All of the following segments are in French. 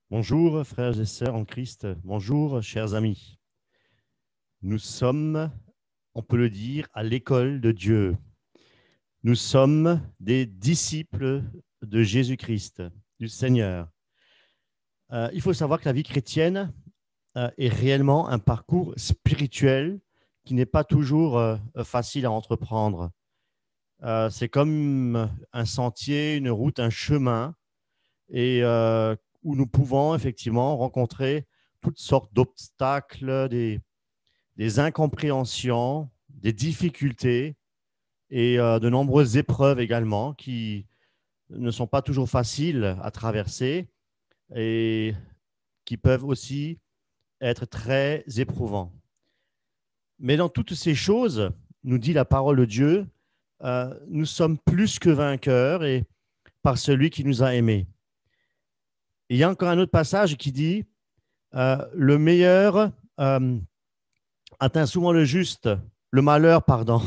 Bonjour frères et sœurs en Christ, bonjour chers amis. Nous sommes, on peut le dire, à l'école de Dieu. Nous sommes des disciples de Jésus-Christ, du Seigneur. Il faut savoir que la vie chrétienne est réellement un parcours spirituel qui n'est pas toujours facile à entreprendre. C'est comme un sentier, une route, un chemin, et où nous pouvons effectivement rencontrer toutes sortes d'obstacles, des incompréhensions, des difficultés et de nombreuses épreuves également qui ne sont pas toujours faciles à traverser et qui peuvent aussi être très éprouvants. Mais dans toutes ces choses, nous dit la parole de Dieu, nous sommes plus que vainqueurs et par celui qui nous a aimés. Et il y a encore un autre passage qui dit le meilleur atteint souvent le juste, le malheur, pardon,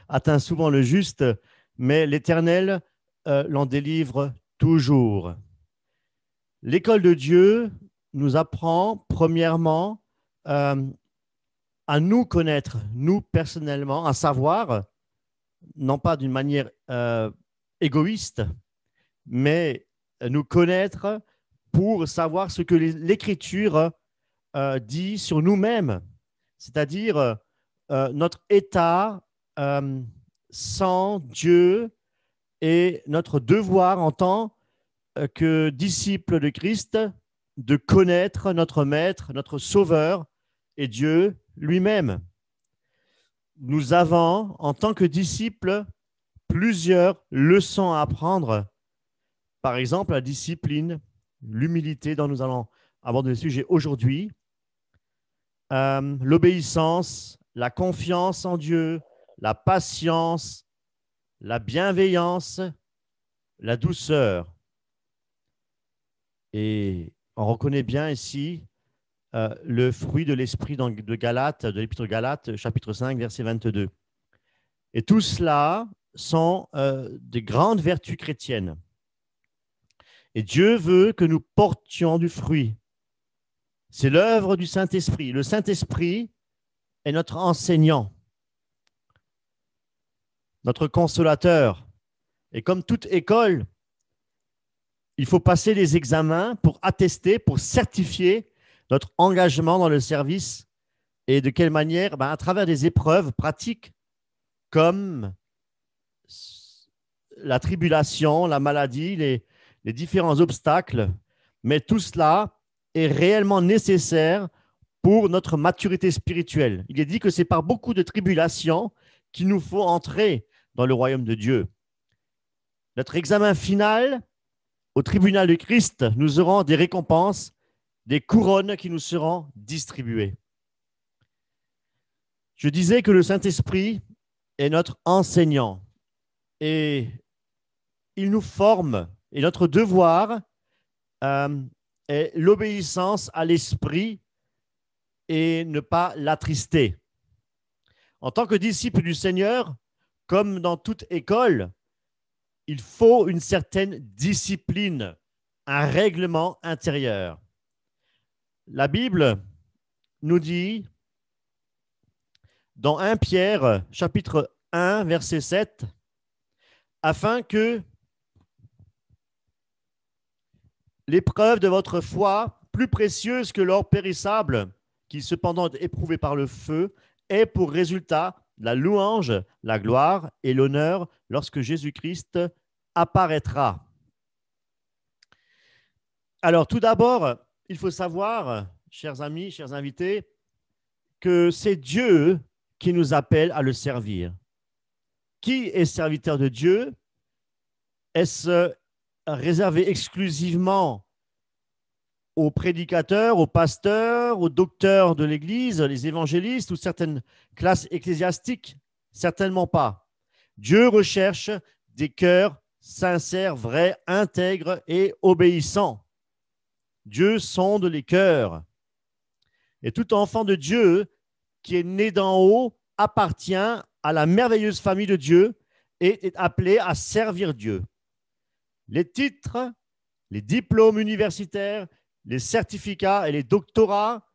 atteint souvent le juste, mais l'Éternel l'en délivre toujours. L'école de Dieu nous apprend, premièrement, à nous connaître, nous personnellement, à savoir, non pas d'une manière égoïste, mais nous connaître pour savoir ce que l'Écriture dit sur nous-mêmes, c'est-à-dire notre état sans Dieu et notre devoir en tant que disciples de Christ de connaître notre Maître, notre Sauveur et Dieu lui-même. Nous avons, en tant que disciples, plusieurs leçons à apprendre. Par exemple, la discipline, l'humilité dont nous allons aborder le sujet aujourd'hui, l'obéissance, la confiance en Dieu, la patience, la bienveillance, la douceur. Et on reconnaît bien ici le fruit de l'esprit de Galates, de l'épître Galates, chapitre 5, verset 22. Et tout cela sont des grandes vertus chrétiennes. Et Dieu veut que nous portions du fruit. C'est l'œuvre du Saint-Esprit. Le Saint-Esprit est notre enseignant, notre consolateur. Et comme toute école, il faut passer les examens pour attester, pour certifier notre engagement dans le service et de quelle manière, à travers des épreuves pratiques comme la tribulation, la maladie, les différents obstacles, mais tout cela est réellement nécessaire pour notre maturité spirituelle. Il est dit que c'est par beaucoup de tribulations qu'il nous faut entrer dans le royaume de Dieu. Notre examen final, au tribunal de Christ, nous aurons des récompenses, des couronnes qui nous seront distribuées. Je disais que le Saint-Esprit est notre enseignant et il nous forme. Et notre devoir est l'obéissance à l'Esprit et ne pas l'attrister. En tant que disciple du Seigneur, comme dans toute école, il faut une certaine discipline, un règlement intérieur. La Bible nous dit, dans 1 Pierre, chapitre 1, verset 7, afin que l'épreuve de votre foi, plus précieuse que l'or périssable, qui cependant est éprouvé par le feu, ait pour résultat la louange, la gloire et l'honneur lorsque Jésus-Christ apparaîtra. Alors, tout d'abord, il faut savoir, chers amis, chers invités, que c'est Dieu qui nous appelle à le servir. Qui est serviteur de Dieu? Est-ce réservé exclusivement aux prédicateurs, aux pasteurs, aux docteurs de l'Église, les évangélistes ou certaines classes ecclésiastiques? Certainement pas. Dieu recherche des cœurs sincères, vrais, intègres et obéissants. Dieu sonde les cœurs. Et tout enfant de Dieu qui est né d'en haut appartient à la merveilleuse famille de Dieu et est appelé à servir Dieu. Les titres, les diplômes universitaires, les certificats et les doctorats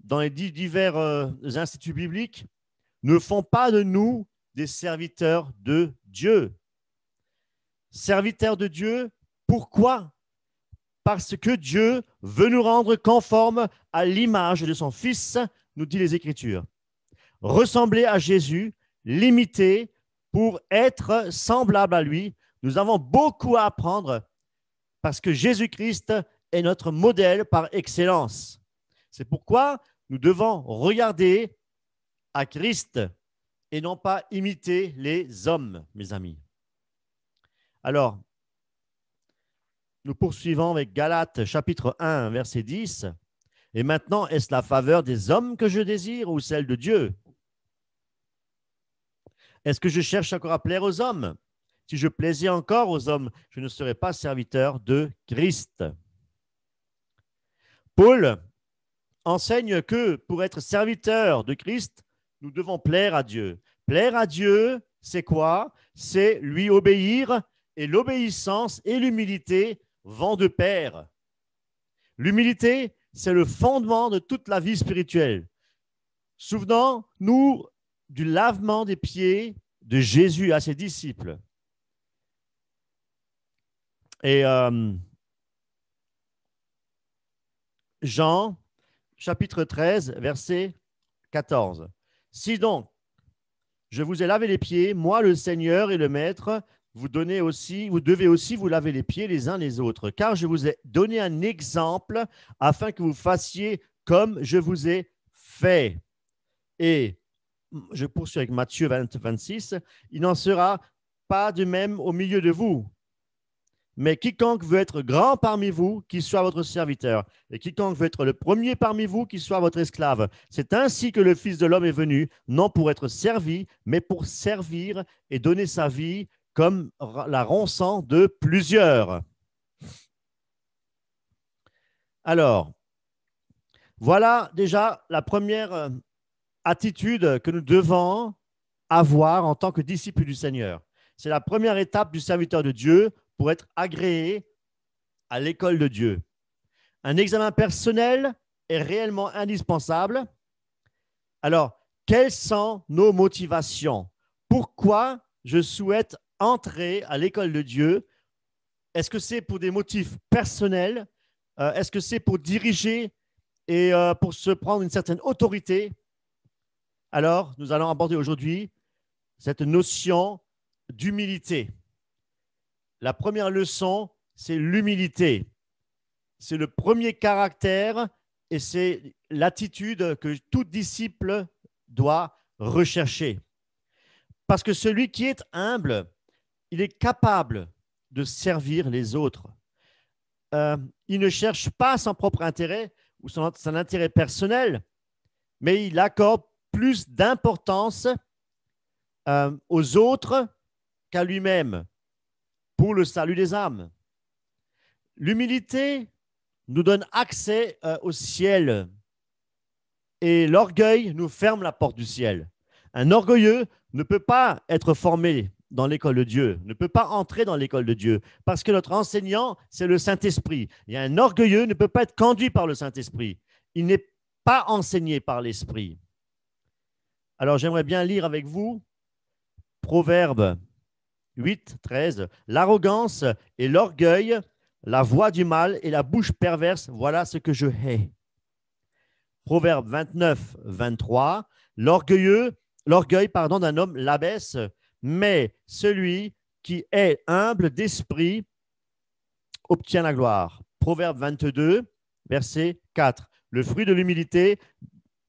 dans les divers instituts bibliques ne font pas de nous des serviteurs de Dieu. Serviteurs de Dieu, pourquoi? Parce que Dieu veut nous rendre conformes à l'image de son Fils, nous dit les Écritures. Ressembler à Jésus, l'imiter pour être semblable à lui. Nous avons beaucoup à apprendre parce que Jésus-Christ est notre modèle par excellence. C'est pourquoi nous devons regarder à Christ et non pas imiter les hommes, mes amis. Alors, nous poursuivons avec Galates chapitre 1, verset 10. Et maintenant, est-ce la faveur des hommes que je désire ou celle de Dieu? Est-ce que je cherche encore à plaire aux hommes? Si je plaisais encore aux hommes, je ne serais pas serviteur de Christ. Paul enseigne que pour être serviteur de Christ, nous devons plaire à Dieu. Plaire à Dieu, c'est quoi? C'est lui obéir, et l'obéissance et l'humilité vont de pair. L'humilité, c'est le fondement de toute la vie spirituelle. Souvenons-nous du lavement des pieds de Jésus à ses disciples. Et Jean, chapitre 13, verset 14. Si donc, je vous ai lavé les pieds, moi le Seigneur et le Maître, vous devez aussi vous laver les pieds les uns les autres, car je vous ai donné un exemple afin que vous fassiez comme je vous ai fait. Et je poursuis avec Matthieu 26. Il n'en sera pas de même au milieu de vous. Mais quiconque veut être grand parmi vous, qu'il soit votre serviteur. Et quiconque veut être le premier parmi vous, qu'il soit votre esclave. C'est ainsi que le Fils de l'homme est venu, non pour être servi, mais pour servir et donner sa vie comme la rançon de plusieurs. Alors, voilà déjà la première attitude que nous devons avoir en tant que disciples du Seigneur. C'est la première étape du serviteur de Dieu pour être agréé à l'école de Dieu. Un examen personnel est réellement indispensable. Alors, quelles sont nos motivations? Pourquoi je souhaite entrer à l'école de Dieu? Est-ce que c'est pour des motifs personnels? Est-ce que c'est pour diriger et pour se prendre une certaine autorité? Alors, nous allons aborder aujourd'hui cette notion d'humilité. La première leçon, c'est l'humilité. C'est le premier caractère et c'est l'attitude que tout disciple doit rechercher. Parce que celui qui est humble, il est capable de servir les autres. Il ne cherche pas son propre intérêt ou son intérêt personnel, mais il accorde plus d'importance aux autres qu'à lui-même pour le salut des âmes. L'humilité nous donne accès au ciel et l'orgueil nous ferme la porte du ciel. Un orgueilleux ne peut pas être formé dans l'école de Dieu, ne peut pas entrer dans l'école de Dieu parce que notre enseignant, c'est le Saint-Esprit. Et un orgueilleux ne peut pas être conduit par le Saint-Esprit. Il n'est pas enseigné par l'Esprit. Alors, j'aimerais bien lire avec vous Proverbe 8, 13. L'arrogance et l'orgueil, la voix du mal et la bouche perverse, voilà ce que je hais. Proverbe 29, 23. L'orgueil d'un homme l'abaisse, mais celui qui est humble d'esprit obtient la gloire. Proverbe 22, verset 4. Le fruit de l'humilité,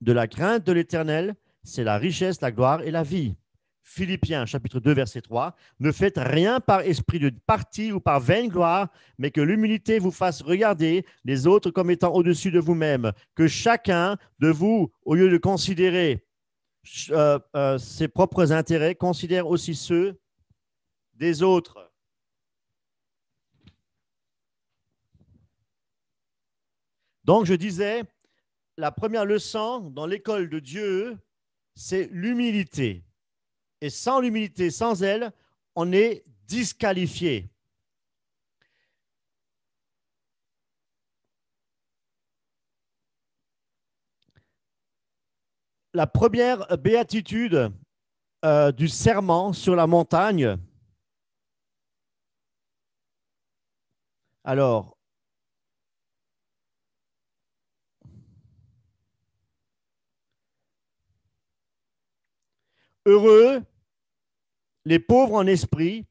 de la crainte de l'Éternel, c'est la richesse, la gloire et la vie. Philippiens, chapitre 2, verset 3. Ne faites rien par esprit de parti ou par vaine gloire, mais que l'humilité vous fasse regarder les autres comme étant au-dessus de vous-même. Que chacun de vous, au lieu de considérer ses propres intérêts, considère aussi ceux des autres. Donc, je disais, la première leçon dans l'école de Dieu, c'est l'humilité. Et sans l'humilité, sans elle, on est disqualifié. La première béatitude du serment sur la montagne. Alors, heureux les pauvres en esprit,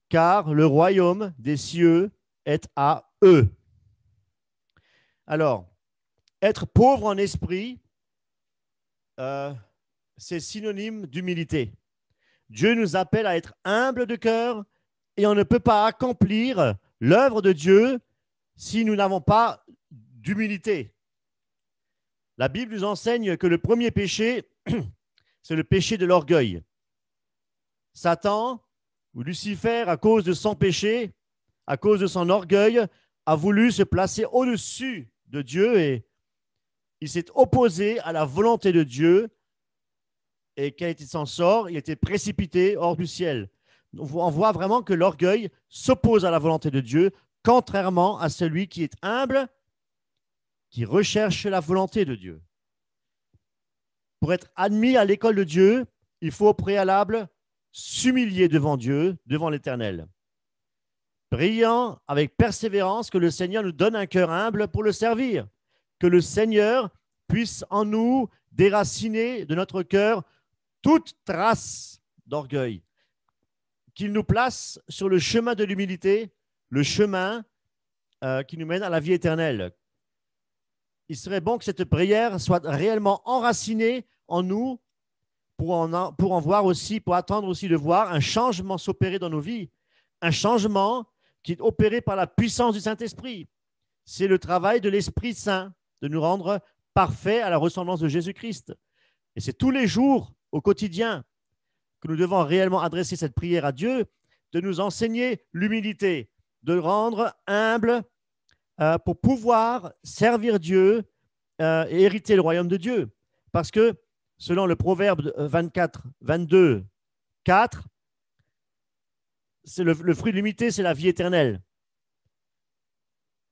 car le royaume des cieux est à eux. Alors, être pauvre en esprit, c'est synonyme d'humilité. Dieu nous appelle à être humble de cœur et on ne peut pas accomplir l'œuvre de Dieu si nous n'avons pas d'humilité. La Bible nous enseigne que le premier péché, c'est le péché de l'orgueil. Satan ou Lucifer, à cause de son péché, à cause de son orgueil, a voulu se placer au-dessus de Dieu et il s'est opposé à la volonté de Dieu. Et quel était son sort? Il était précipité hors du ciel. On voit vraiment que l'orgueil s'oppose à la volonté de Dieu, contrairement à celui qui est humble, qui recherche la volonté de Dieu. Pour être admis à l'école de Dieu, il faut au préalable s'humilier devant Dieu, devant l'Éternel, priant avec persévérance que le Seigneur nous donne un cœur humble pour le servir, que le Seigneur puisse en nous déraciner de notre cœur toute trace d'orgueil, qu'il nous place sur le chemin de l'humilité, le chemin qui nous mène à la vie éternelle. Il serait bon que cette prière soit réellement enracinée en nous pour en voir aussi, pour attendre aussi de voir un changement s'opérer dans nos vies, un changement qui est opéré par la puissance du Saint-Esprit. C'est le travail de l'Esprit Saint de nous rendre parfaits à la ressemblance de Jésus-Christ. Et c'est tous les jours, au quotidien, que nous devons réellement adresser cette prière à Dieu, de nous enseigner l'humilité, de rendre humble pour pouvoir servir Dieu et hériter le royaume de Dieu. Parce que, selon le Proverbe 24, 22, 4, c'est le fruit de l'humilité, c'est la vie éternelle.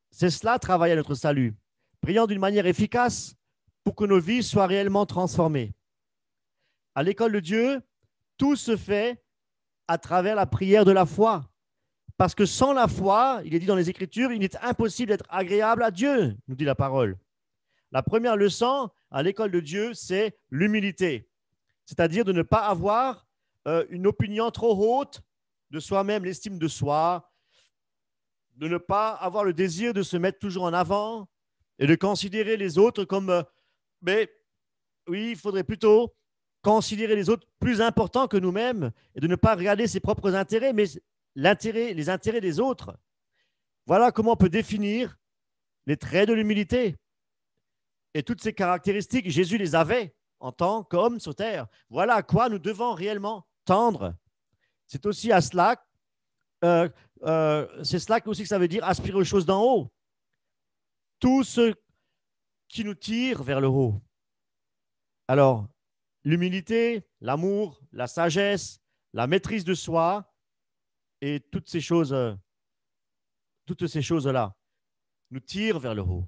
C'est cela, travailler à notre salut. Prions d'une manière efficace pour que nos vies soient réellement transformées. À l'école de Dieu, tout se fait à travers la prière de la foi. Parce que sans la foi, il est dit dans les Écritures, il est impossible d'être agréable à Dieu, nous dit la parole. La première leçon à l'école de Dieu, c'est l'humilité. C'est-à-dire de ne pas avoir une opinion trop haute de soi-même, l'estime de soi, de ne pas avoir le désir de se mettre toujours en avant et de considérer les autres comme, mais oui, il faudrait plutôt considérer les autres plus importants que nous-mêmes et de ne pas regarder ses propres intérêts, mais les intérêts des autres. Voilà comment on peut définir les traits de l'humilité. Et toutes ces caractéristiques, Jésus les avait en tant qu'homme sur terre. Voilà à quoi nous devons réellement tendre. C'est aussi à cela, c'est cela aussi que ça veut dire aspirer aux choses d'en haut. Tout ce qui nous tire vers le haut. Alors, l'humilité, l'amour, la sagesse, la maîtrise de soi et toutes ces choses-là nous tirent vers le haut.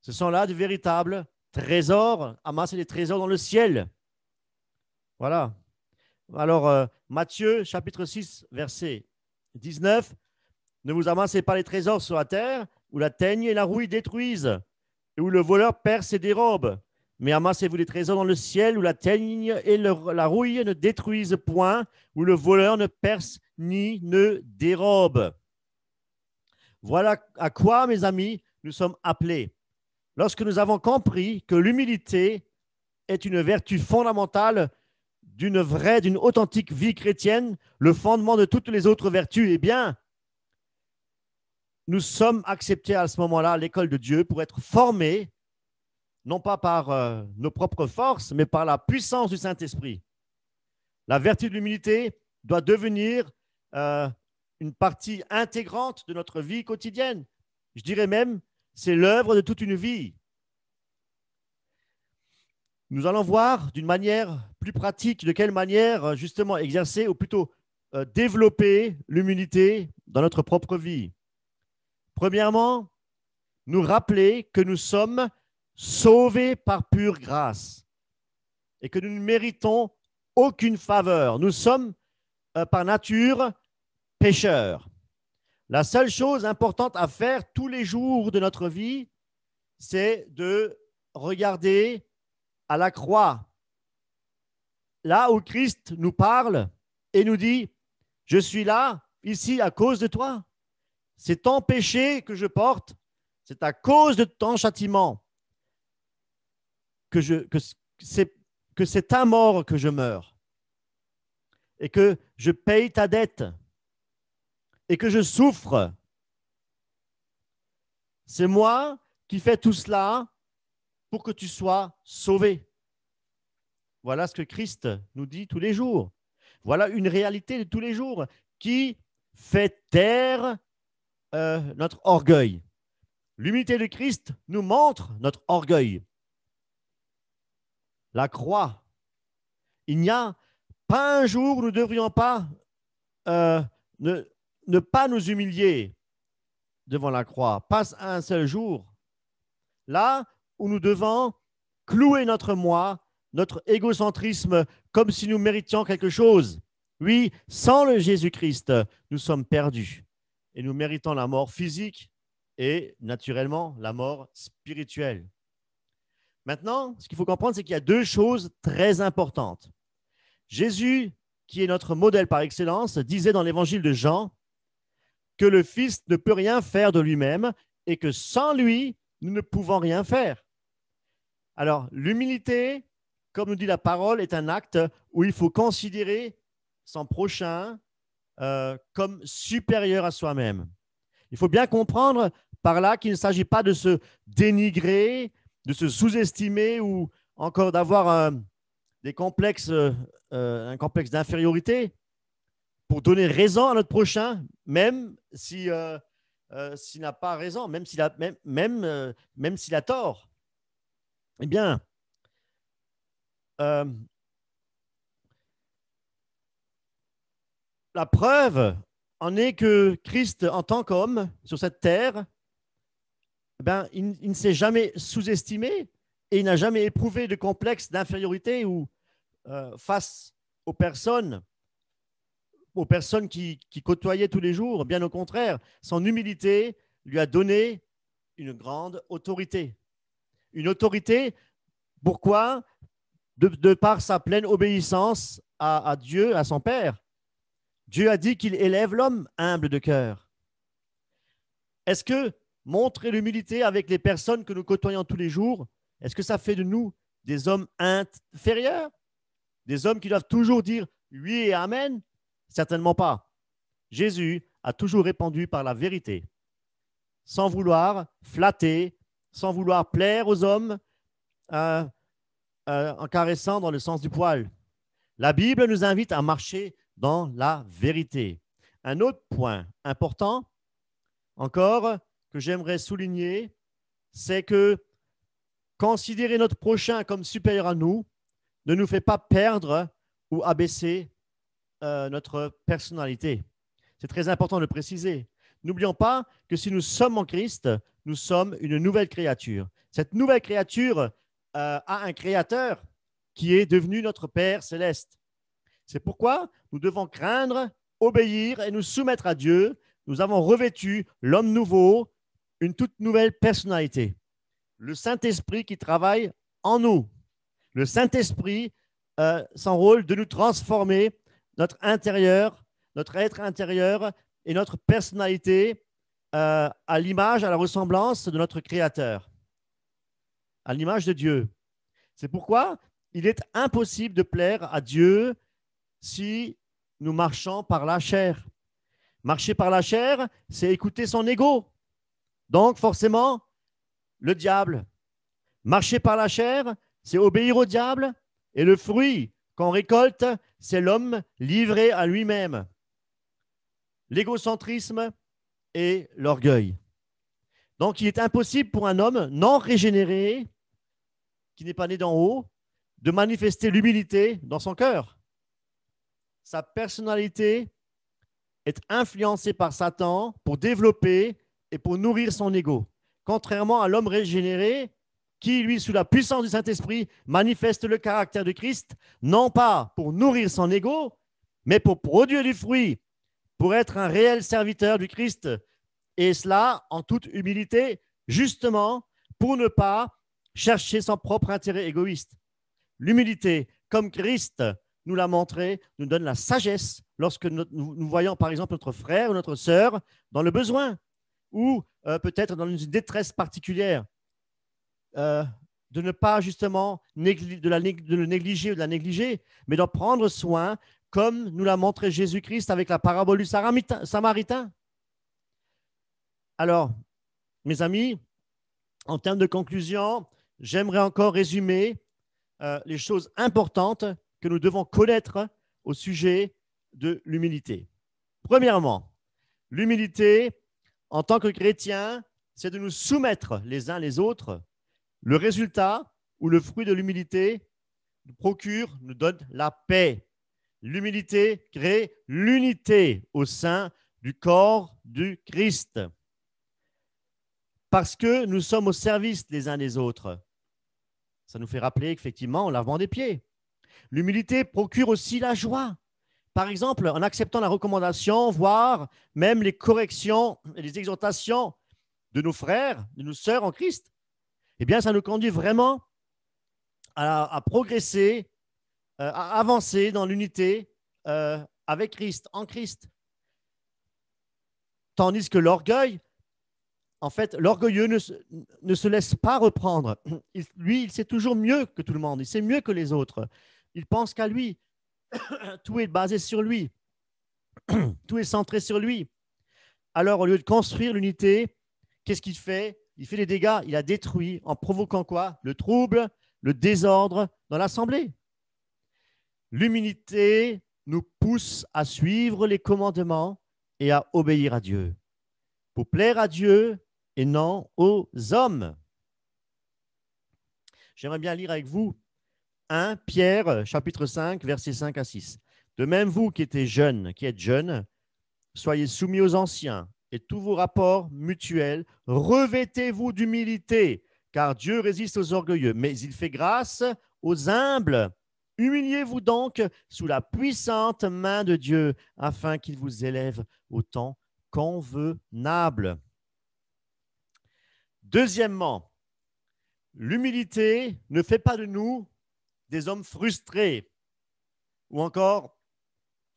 Ce sont là de véritables trésors, amasser des trésors dans le ciel. Voilà. Alors, Matthieu, chapitre 6, verset 19, ne vous amassez pas les trésors sur la terre, où la teigne et la rouille détruisent, et où le voleur perce et dérobe. Mais amassez-vous des trésors dans le ciel, où la teigne et la rouille ne détruisent point, où le voleur ne perce ni ne dérobe. Voilà à quoi, mes amis, nous sommes appelés. Lorsque nous avons compris que l'humilité est une vertu fondamentale d'une vraie, d'une authentique vie chrétienne, le fondement de toutes les autres vertus, eh bien, nous sommes acceptés à ce moment-là à l'école de Dieu pour être formés, non pas par nos propres forces, mais par la puissance du Saint-Esprit. La vertu de l'humilité doit devenir une partie intégrante de notre vie quotidienne. Je dirais même, c'est l'œuvre de toute une vie. Nous allons voir d'une manière plus pratique de quelle manière justement exercer ou plutôt développer l'humilité dans notre propre vie. Premièrement, nous rappeler que nous sommes sauvés par pure grâce et que nous ne méritons aucune faveur. Nous sommes par nature pécheurs. La seule chose importante à faire tous les jours de notre vie, c'est de regarder à la croix, là où Christ nous parle et nous dit « Je suis là, ici, à cause de toi. C'est ton péché que je porte, c'est à cause de ton châtiment que c'est ta mort que je meurs et que je paye ta dette et que je souffre. C'est moi qui fais tout cela pour que tu sois sauvé. » Voilà ce que Christ nous dit tous les jours. Voilà une réalité de tous les jours qui fait taire notre orgueil. L'humilité de Christ nous montre notre orgueil. La croix. Il n'y a pas un jour où nous ne devrions pas ne pas nous humilier devant la croix. Pas un seul jour. Là où nous devons clouer notre moi, notre égocentrisme, comme si nous méritions quelque chose. Oui, sans le Jésus-Christ, nous sommes perdus et nous méritons la mort physique et naturellement la mort spirituelle. Maintenant, ce qu'il faut comprendre, c'est qu'il y a deux choses très importantes. Jésus, qui est notre modèle par excellence, disait dans l'évangile de Jean que le Fils ne peut rien faire de lui-même et que sans lui, nous ne pouvons rien faire. Alors, l'humilité, comme nous dit la parole, est un acte où il faut considérer son prochain comme supérieur à soi-même. Il faut bien comprendre par là qu'il ne s'agit pas de se dénigrer, de se sous-estimer ou encore d'avoir un complexe d'infériorité pour donner raison à notre prochain, même s'il n'a pas raison, même s'il a tort. Eh bien, la preuve en est que Christ, en tant qu'homme sur cette terre, il ne s'est jamais sous-estimé et il n'a jamais éprouvé de complexe d'infériorité ou face aux personnes qui côtoyaient tous les jours. Bien au contraire, son humilité lui a donné une grande autorité. Une autorité, pourquoi ? De par sa pleine obéissance à Dieu, à son Père. Dieu a dit qu'il élève l'homme humble de cœur. Est-ce que montrer l'humilité avec les personnes que nous côtoyons tous les jours, est-ce que ça fait de nous des hommes inférieurs? Des hommes qui doivent toujours dire oui et amen? Certainement pas. Jésus a toujours répondu par la vérité, sans vouloir flatter, sans vouloir plaire aux hommes, en caressant dans le sens du poil. La Bible nous invite à marcher dans la vérité. Un autre point important, encore, que j'aimerais souligner, c'est que considérer notre prochain comme supérieur à nous ne nous fait pas perdre ou abaisser notre personnalité. C'est très important de le préciser. N'oublions pas que si nous sommes en Christ, nous sommes une nouvelle créature. Cette nouvelle créature a un créateur qui est devenu notre Père céleste. C'est pourquoi nous devons craindre, obéir et nous soumettre à Dieu. Nous avons revêtu l'homme nouveau, une toute nouvelle personnalité. Le Saint-Esprit qui travaille en nous. Le Saint-Esprit, son rôle de nous transformer, notre intérieur, notre être intérieur et notre personnalité à l'image, à la ressemblance de notre Créateur, à l'image de Dieu. C'est pourquoi il est impossible de plaire à Dieu si nous marchons par la chair. Marcher par la chair, c'est écouter son ego. Donc, forcément, le diable. Marcher par la chair, c'est obéir au diable. Et le fruit qu'on récolte, c'est l'homme livré à lui-même. L'égocentrisme et l'orgueil. Donc, il est impossible pour un homme non régénéré, qui n'est pas né d'en haut, de manifester l'humilité dans son cœur. Sa personnalité est influencée par Satan pour développer et pour nourrir son ego. Contrairement à l'homme régénéré qui, lui, sous la puissance du Saint-Esprit, manifeste le caractère de Christ, non pas pour nourrir son ego, mais pour produire du fruit, pour être un réel serviteur du Christ, et cela en toute humilité, justement pour ne pas chercher son propre intérêt égoïste. L'humilité, comme Christ nous l'a montré, nous donne la sagesse lorsque nous voyons par exemple notre frère ou notre sœur dans le besoin ou peut-être dans une détresse particulière. De ne pas justement de le négliger ou de la négliger, mais d'en prendre soin comme nous l'a montré Jésus-Christ avec la parabole du Samaritain. Alors, mes amis, en termes de conclusion, j'aimerais encore résumer les choses importantes que nous devons connaître au sujet de l'humilité. Premièrement, l'humilité, en tant que chrétien, c'est de nous soumettre les uns les autres. Le résultat ou le fruit de l'humilité nous donne la paix. L'humilité crée l'unité au sein du corps du Christ. Parce que nous sommes au service des uns des autres. Ça nous fait rappeler effectivement au lavement des pieds. L'humilité procure aussi la joie. Par exemple, en acceptant la recommandation, voire même les corrections et les exhortations de nos frères, de nos sœurs en Christ, eh bien, ça nous conduit vraiment à progresser, à avancer dans l'unité avec Christ, en Christ. Tandis que l'orgueil, en fait, l'orgueilleux ne se laisse pas reprendre. Lui, il sait toujours mieux que tout le monde, il sait mieux que les autres. Il pense qu'à lui. Tout est basé sur lui. Tout est centré sur lui. Alors, au lieu de construire l'unité, qu'est-ce qu'il fait? Il fait des dégâts. Il a détruit en provoquant quoi? Le trouble, le désordre dans l'assemblée. L'humilité nous pousse à suivre les commandements et à obéir à Dieu. Pour plaire à Dieu et non aux hommes. J'aimerais bien lire avec vous 1 Pierre, chapitre 5, versets 5 à 6. De même, vous qui êtes jeunes, soyez soumis aux anciens et tous vos rapports mutuels, revêtez-vous d'humilité, car Dieu résiste aux orgueilleux, mais il fait grâce aux humbles. Humiliez-vous donc sous la puissante main de Dieu, afin qu'il vous élève au temps convenable. Deuxièmement, l'humilité ne fait pas de nous des hommes frustrés ou encore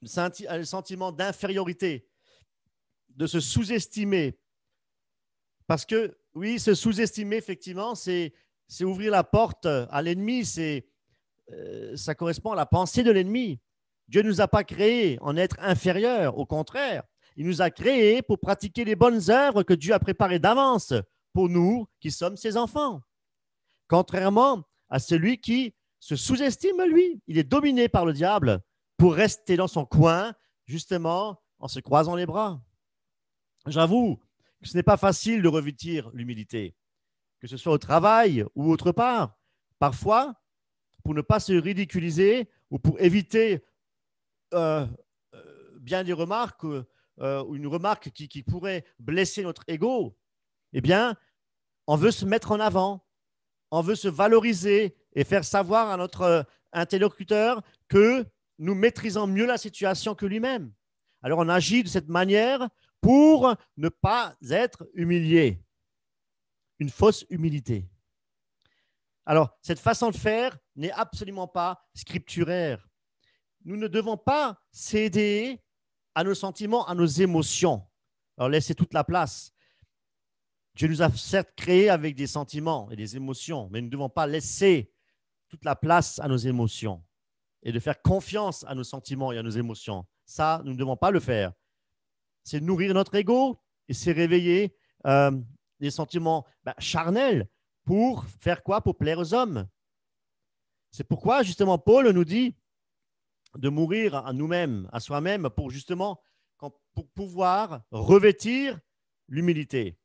le sentiment d'infériorité, de se sous-estimer. Parce que, oui, se sous-estimer, effectivement, c'est ouvrir la porte à l'ennemi, ça correspond à la pensée de l'ennemi. Dieu ne nous a pas créés en être inférieurs, au contraire, il nous a créés pour pratiquer les bonnes œuvres que Dieu a préparées d'avance pour nous qui sommes ses enfants. Contrairement à celui qui se sous-estime, lui. Il est dominé par le diable pour rester dans son coin, justement, en se croisant les bras. J'avoue que ce n'est pas facile de revêtir l'humilité, que ce soit au travail ou autre part. Parfois, pour ne pas se ridiculiser ou pour éviter bien des remarques ou une remarque qui pourrait blesser notre ego, eh bien, on veut se mettre en avant, on veut se valoriser et faire savoir à notre interlocuteur que nous maîtrisons mieux la situation que lui-même. Alors, on agit de cette manière pour ne pas être humilié. Une fausse humilité. Alors, cette façon de faire n'est absolument pas scripturaire. Nous ne devons pas céder à nos sentiments, à nos émotions. Alors, laissez toute la place. Dieu nous a certes créés avec des sentiments et des émotions, mais nous ne devons pas laisser toute la place à nos émotions et de faire confiance à nos sentiments et à nos émotions. Ça, nous ne devons pas le faire. C'est nourrir notre ego et c'est réveiller des sentiments charnels pour faire quoi? Pour plaire aux hommes. C'est pourquoi, justement, Paul nous dit de mourir à nous-mêmes, à soi-même, pour justement pour pouvoir revêtir l'humilité.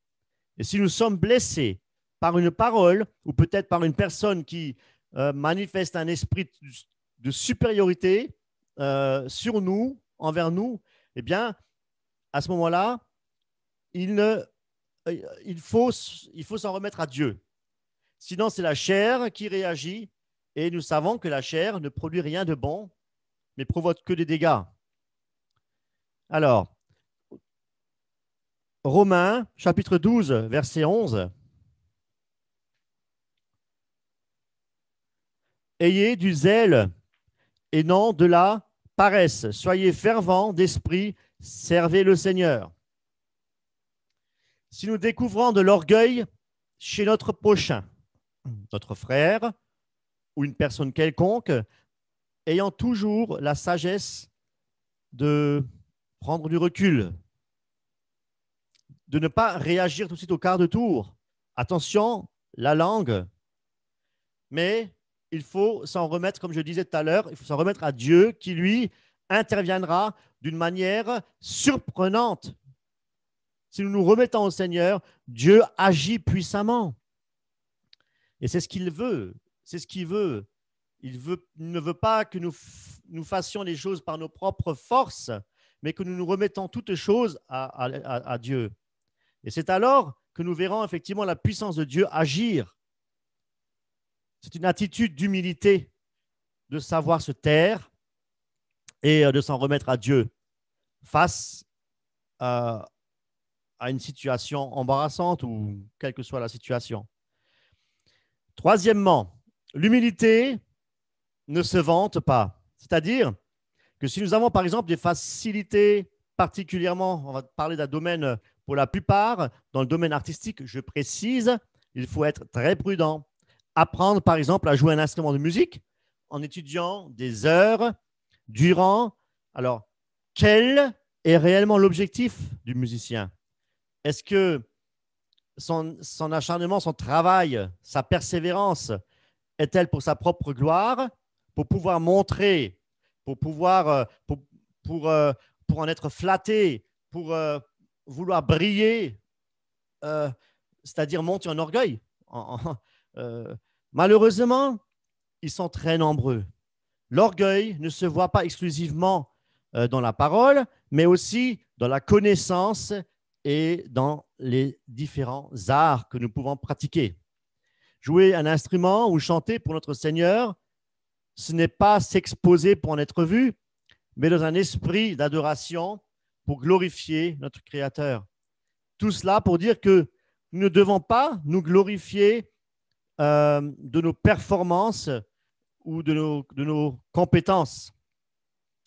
Et si nous sommes blessés par une parole ou peut-être par une personne qui manifeste un esprit de supériorité sur nous, envers nous, eh bien, à ce moment-là, il faut s'en remettre à Dieu. Sinon, c'est la chair qui réagit et nous savons que la chair ne produit rien de bon, mais provoque que des dégâts. Alors, Romains, chapitre 12, verset 11. Ayez du zèle et non de la paresse. Soyez fervents d'esprit, servez le Seigneur. Si nous découvrons de l'orgueil chez notre prochain, notre frère ou une personne quelconque, ayant toujours la sagesse de prendre du recul, de ne pas réagir tout de suite au quart de tour. Attention, la langue, mais il faut s'en remettre, comme je disais tout à l'heure, il faut s'en remettre à Dieu qui, lui, interviendra d'une manière surprenante. Si nous nous remettons au Seigneur, Dieu agit puissamment. Et c'est ce qu'il veut. C'est ce qu'il veut. Il ne veut pas que nous fassions les choses par nos propres forces, mais que nous nous remettons toutes choses à Dieu. Et c'est alors que nous verrons effectivement la puissance de Dieu agir. C'est une attitude d'humilité, de savoir se taire et de s'en remettre à Dieu face à une situation embarrassante ou quelle que soit la situation. Troisièmement, l'humilité ne se vante pas. C'est-à-dire que si nous avons par exemple des facilités particulièrement, on va parler d'un domaine pour la plupart, dans le domaine artistique, je précise, il faut être très prudent. Apprendre par exemple à jouer un instrument de musique en étudiant des heures durant. Alors, quel est réellement l'objectif du musicien? Est-ce que son acharnement, son travail, sa persévérance est-elle pour sa propre gloire, pour pouvoir montrer, pour pouvoir, pour en être flatté, pour vouloir briller, c'est-à-dire monter en orgueil? Malheureusement, ils sont très nombreux. L'orgueil ne se voit pas exclusivement dans la parole, mais aussi dans la connaissance et dans les différents arts que nous pouvons pratiquer. Jouer un instrument ou chanter pour notre Seigneur, ce n'est pas s'exposer pour en être vu, mais dans un esprit d'adoration pour glorifier notre Créateur. Tout cela pour dire que nous ne devons pas nous glorifier de nos performances ou de nos compétences.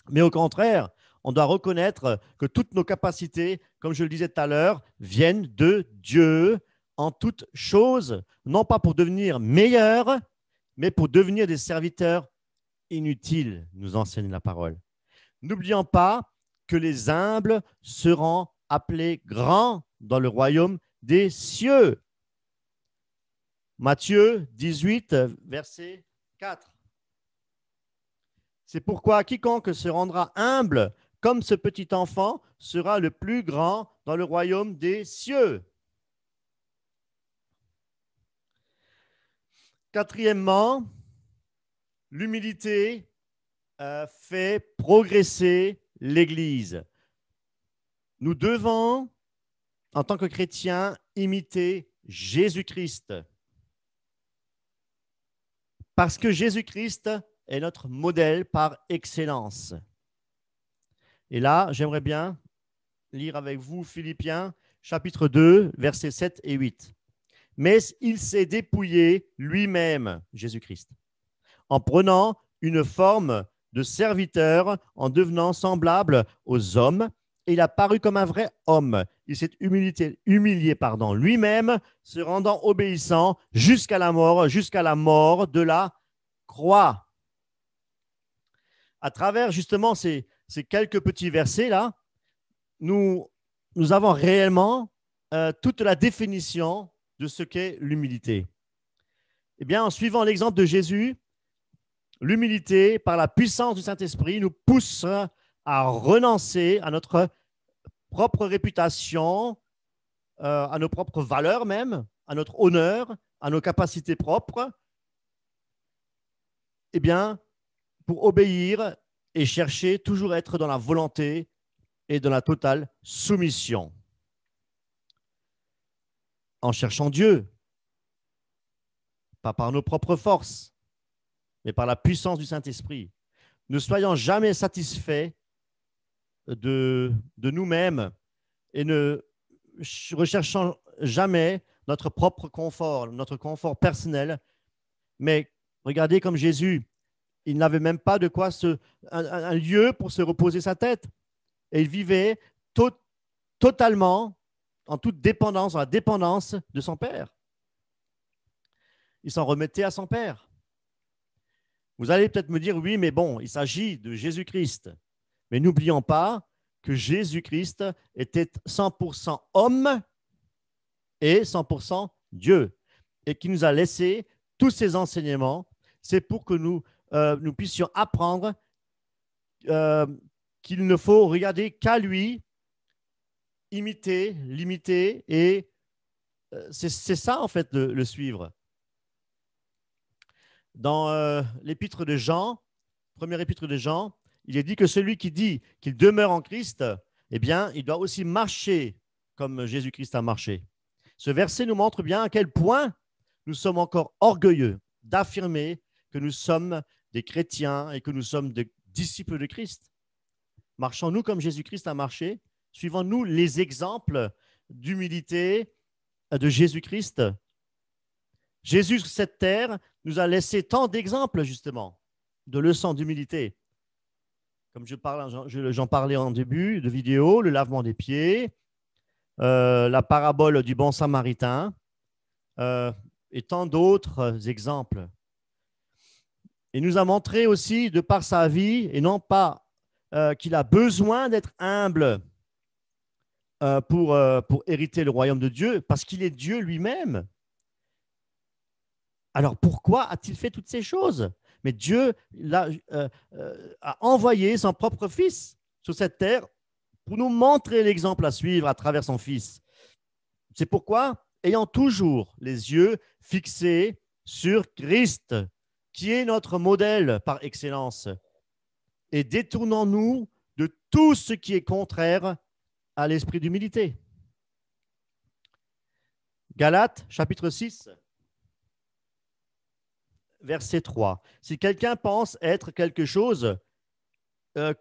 Mais au contraire, on doit reconnaître que toutes nos capacités, comme je le disais tout à l'heure, viennent de Dieu en toutes choses, non pas pour devenir meilleurs, mais pour devenir des serviteurs inutiles, nous enseigne la parole. N'oublions pas que les humbles seront appelés grands dans le royaume des cieux. Matthieu 18, verset 4. C'est pourquoi quiconque se rendra humble comme ce petit enfant sera le plus grand dans le royaume des cieux. Quatrièmement, l'humilité fait progresser l'Église. Nous devons, en tant que chrétiens, imiter Jésus-Christ. Parce que Jésus-Christ est notre modèle par excellence. Et là, j'aimerais bien lire avec vous Philippiens, chapitre 2, versets 7 et 8. Mais il s'est dépouillé lui-même, Jésus-Christ, en prenant une forme de serviteur, en devenant semblable aux hommes, et il a paru comme un vrai homme. Il s'est humilié lui-même, se rendant obéissant jusqu'à la mort de la croix. À travers justement ces quelques petits versets-là, nous avons réellement toute la définition de ce qu'est l'humilité. Eh bien, en suivant l'exemple de Jésus, l'humilité, par la puissance du Saint-Esprit, nous pousse à renoncer à notre propre réputation, à nos propres valeurs même, à notre honneur, à nos capacités propres, eh bien, pour obéir et chercher toujours à être dans la volonté et dans la totale soumission. En cherchant Dieu, pas par nos propres forces, mais par la puissance du Saint-Esprit. Ne soyons jamais satisfaits de nous-mêmes et ne recherchons jamais notre propre confort, notre confort personnel. Mais regardez comme Jésus, il n'avait même pas de quoi un lieu pour se reposer sa tête. Et il vivait totalement en toute dépendance, en la dépendance de son Père. Il s'en remettait à son Père. Vous allez peut-être me dire, oui, mais bon, il s'agit de Jésus-Christ. Mais n'oublions pas que Jésus-Christ était 100% homme et 100% Dieu, et qui nous a laissé tous ces enseignements. C'est pour que nous puissions apprendre qu'il ne faut regarder qu'à lui, imiter, l'imiter, et c'est ça en fait le suivre. Dans l'épître de Jean, première épître de Jean, il est dit que celui qui dit qu'il demeure en Christ, eh bien, il doit aussi marcher comme Jésus-Christ a marché. Ce verset nous montre bien à quel point nous sommes encore orgueilleux d'affirmer que nous sommes des chrétiens et que nous sommes des disciples de Christ. Marchons-nous comme Jésus-Christ a marché? Suivons-nous les exemples d'humilité de Jésus-Christ? Jésus sur cette terre nous a laissé tant d'exemples, justement, de leçons d'humilité. Comme j'en parlais en début de vidéo, le lavement des pieds, la parabole du bon samaritain et tant d'autres exemples. Il nous a montré aussi, de par sa vie, et non pas qu'il a besoin d'être humble pour hériter le royaume de Dieu, parce qu'il est Dieu lui-même. Alors pourquoi a-t-il fait toutes ces choses? Mais Dieu a envoyé son propre Fils sur cette terre pour nous montrer l'exemple à suivre à travers son Fils. C'est pourquoi, ayant toujours les yeux fixés sur Christ, qui est notre modèle par excellence, et détournons-nous de tout ce qui est contraire à l'esprit d'humilité. Galates, chapitre 6, verset 3. Si quelqu'un pense être quelque chose,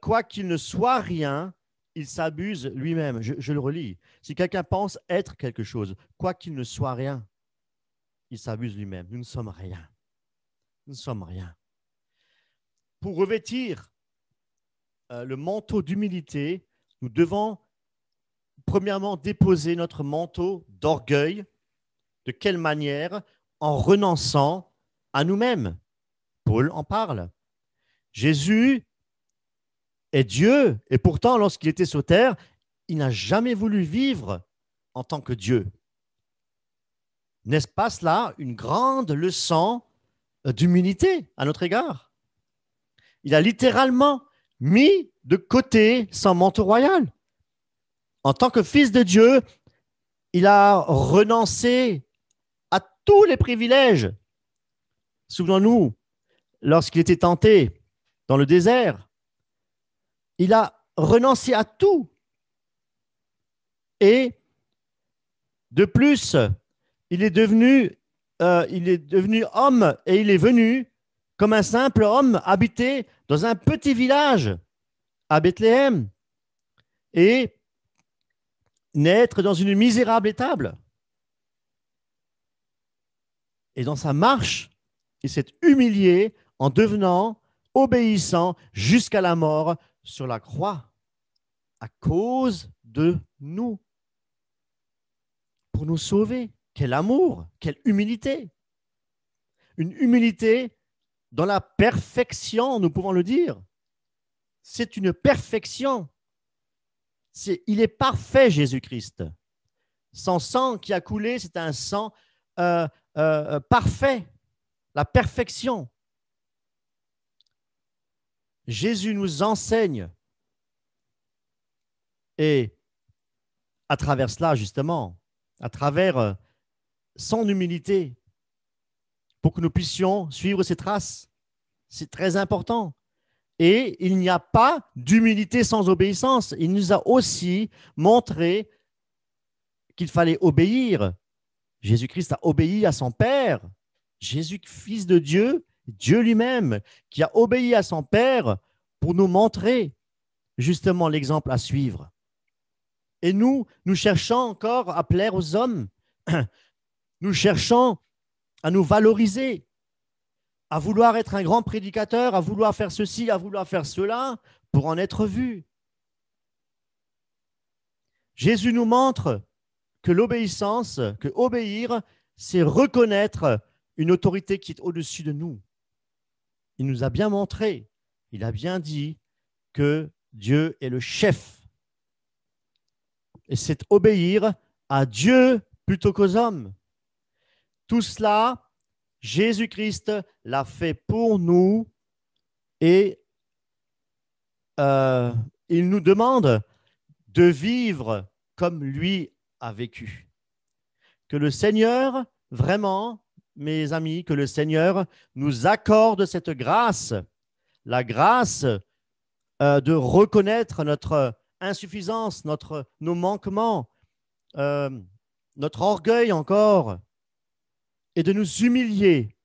quoi qu'il ne soit rien, il s'abuse lui-même. Je le relis. Si quelqu'un pense être quelque chose, quoi qu'il ne soit rien, il s'abuse lui-même. Nous ne sommes rien. Nous ne sommes rien. Pour revêtir le manteau d'humilité, nous devons premièrement déposer notre manteau d'orgueil. De quelle manière? En renonçant à nous-mêmes. Paul en parle. Jésus est Dieu, et pourtant, lorsqu'il était sur terre, il n'a jamais voulu vivre en tant que Dieu. N'est-ce pas cela une grande leçon d'humilité à notre égard? Il a littéralement mis de côté son manteau royal. En tant que fils de Dieu, il a renoncé à tous les privilèges. Souvenons-nous, lorsqu'il était tenté dans le désert, il a renoncé à tout. Et de plus, il est devenu homme et il est venu comme un simple homme habiter dans un petit village à Bethléem et naître dans une misérable étable. Et dans sa marche, il s'est humilié en devenant obéissant jusqu'à la mort sur la croix à cause de nous, pour nous sauver. Quel amour, quelle humilité. Une humilité dans la perfection, nous pouvons le dire. C'est une perfection. Il est parfait, Jésus-Christ. Son sang qui a coulé, c'est un sang parfait, la perfection. Jésus nous enseigne, et à travers cela, justement, à travers son humilité, pour que nous puissions suivre ses traces, C'est très important. Et il n'y a pas d'humilité sans obéissance. Il nous a aussi montré qu'il fallait obéir. Jésus-Christ a obéi à son Père. Jésus, fils de Dieu, Dieu lui-même, qui a obéi à son Père pour nous montrer justement l'exemple à suivre. Et nous cherchons encore à plaire aux hommes. Nous cherchons à nous valoriser, à vouloir être un grand prédicateur, à vouloir faire ceci, à vouloir faire cela pour en être vu. Jésus nous montre que l'obéissance, que obéir, c'est reconnaître une autorité qui est au-dessus de nous. Il nous a bien montré, il a bien dit que Dieu est le chef. Et c'est obéir à Dieu plutôt qu'aux hommes. Tout cela, Jésus-Christ l'a fait pour nous et il nous demande de vivre comme lui a vécu. Que le Seigneur, vraiment, mes amis, que le Seigneur nous accorde cette grâce, la grâce de reconnaître notre insuffisance, nos manquements, notre orgueil encore, et de nous humilier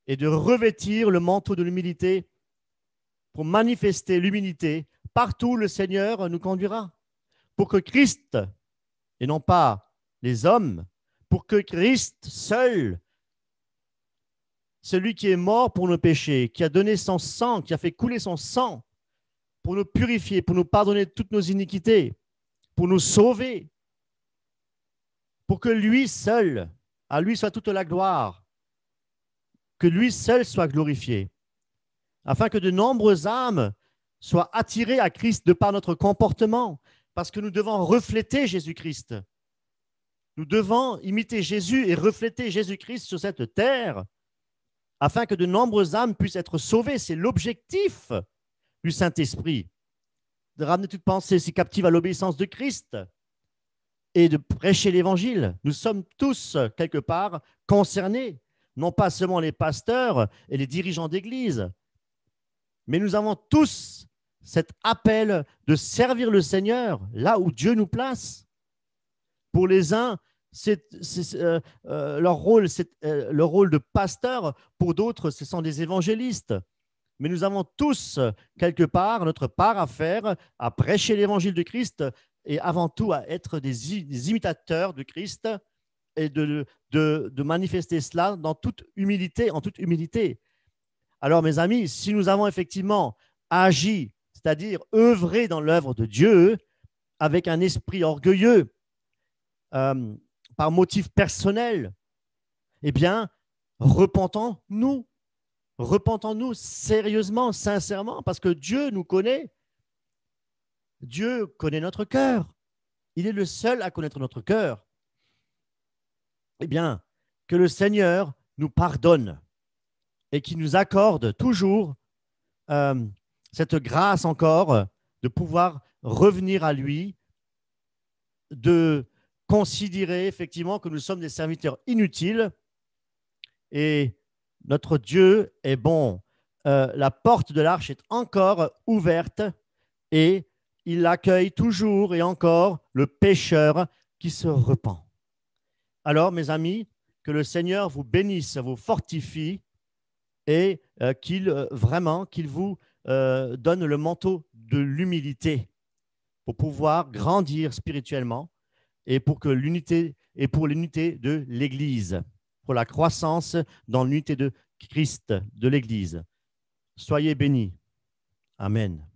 et de revêtir le manteau de l'humilité pour manifester l'humilité partout où le Seigneur nous conduira. Pour que Christ, et non pas les hommes, pour que Christ seul, celui qui est mort pour nos péchés, qui a donné son sang, qui a fait couler son sang pour nous purifier, pour nous pardonner toutes nos iniquités, pour nous sauver, pour que lui seul, à lui soit toute la gloire, que lui seul soit glorifié, afin que de nombreuses âmes soient attirées à Christ de par notre comportement, parce que nous devons refléter Jésus-Christ. Nous devons imiter Jésus et refléter Jésus-Christ sur cette terre, afin que de nombreuses âmes puissent être sauvées. C'est l'objectif du Saint-Esprit, de ramener toute pensée si captive à l'obéissance de Christ et de prêcher l'Évangile. Nous sommes tous, quelque part, concernés, non pas seulement les pasteurs et les dirigeants d'Église, mais nous avons tous cet appel de servir le Seigneur là où Dieu nous place. Pour les uns, leur rôle, c'est le rôle de pasteur. Pour d'autres, ce sont des évangélistes. Mais nous avons tous, quelque part, notre part à faire, à prêcher l'évangile de Christ et avant tout à être des imitateurs de Christ et de manifester cela dans toute humilité, en toute humilité. Alors, mes amis, si nous avons effectivement agi, c'est-à-dire œuvré dans l'œuvre de Dieu avec un esprit orgueilleux, par motif personnel, eh bien, repentons-nous. Repentons-nous sérieusement, sincèrement, parce que Dieu nous connaît. Dieu connaît notre cœur. Il est le seul à connaître notre cœur. Eh bien, que le Seigneur nous pardonne et qu'il nous accorde toujours cette grâce encore de pouvoir revenir à lui, de considérer effectivement que nous sommes des serviteurs inutiles et notre Dieu est bon. La porte de l'arche est encore ouverte et il accueille toujours et encore le pécheur qui se repent. Alors, mes amis, que le Seigneur vous bénisse, vous fortifie et qu'il vous donne le manteau de l'humilité pour pouvoir grandir spirituellement et pour l'unité de l'Église, pour la croissance dans l'unité de Christ, de l'Église. Soyez bénis. Amen.